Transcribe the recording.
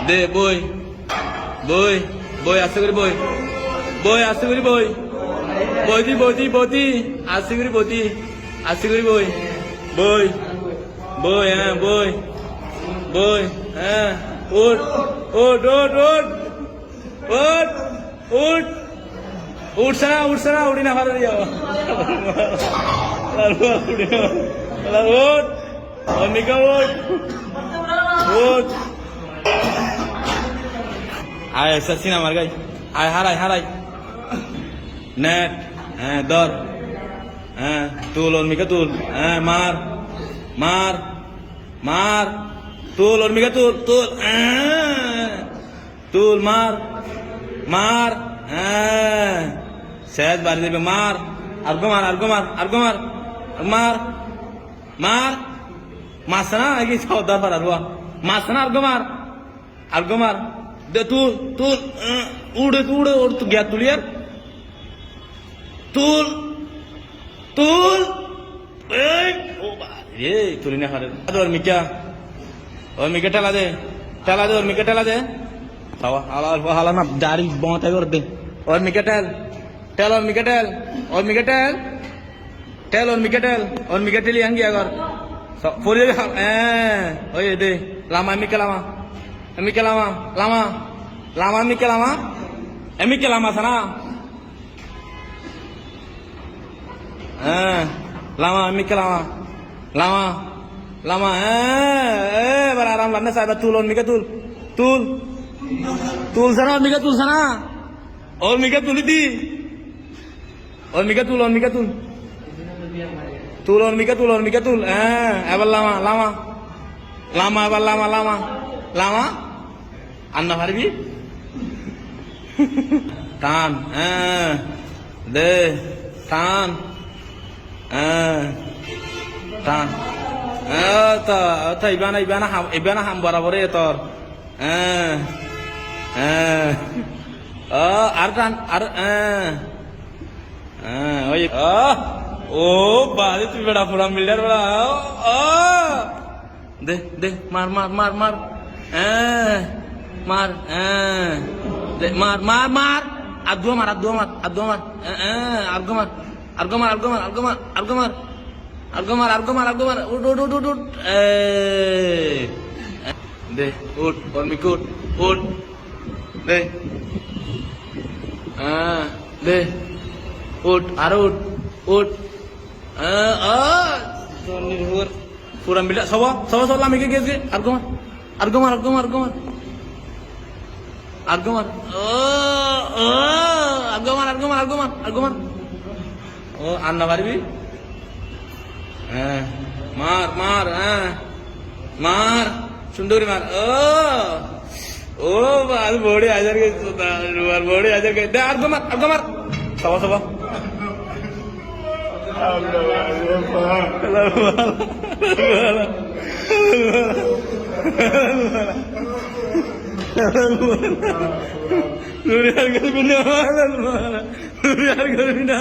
দে বই বই বই আস্তে করে বই বই আস্তে করে বই বইতি বইতি বইতি আস্তে করে বইতি আস্তে করে বই বই বই হ্যাঁ বই বই হ্যাঁ উঠ উঠ উঠ উঠ উঠ উঠ উঠছে না উঠি না ভালো দিয়ে উঠ অনিকা উঠ উঠ আয় সচিন আমার গাই আয় হারাই নেট হ্যাঁ ধর হ্যাঁ তুল অর্মিকা তুল হ্যাঁ মার মার মার তুল অর্মিকা তুল তুল তুল মার মার হ্যাঁ শেষ বাড়ি দেবে মার আর্গো মার আর্গো মার আর্গো মার মার মার মাস না কি সৌদার পার আরুয়া মাস না আর্গো মার দে তুল তুল উড়ে উড়ে ওর তু গিয়া তুলিয়ার তুল তুল রে তুলি না হারে অর্মিকা অর্মিকা টেলা দে অর্মিকা টেলা দে হালা না দাড়ি বাঁধা করে দে অর্মিকা টেল অর্মিকা টেল অর্মিকা টেলি আঙ্গি আগর ফরি ওই দে লামা এমিকে লামা এমিকে লামা সানা লামা এমিকে লামা এবার আরাম লান্না সাহেব তুল অর্মিকা তুল সানা অর্মিকা তুল সানা অর্মিকা তুলি দি অর্মিকা তুল এবার লামা এবার লামা আন্না পারবি টান দে টান টান ইবানা হাম বরাবরে তোর আর টান আর ওই ও বাড়ি তুই বেড়া পুরা মিল্ডার বেড়া দে দে মার মার মার মার মার দে মার মার মার আদুয়া মার উঠ দে উঠ অর্মিক উঠ দে দে উঠ আর উঠ পুরা মিলা সব লামিকে গেছে আর্গমার ও আন্না পারবি মার মার মার সুন্দরী মার ও আর বড়ি হাজার গেছে বড়ি হাজার গেছে আর্গমার সব Nuriar Galvina.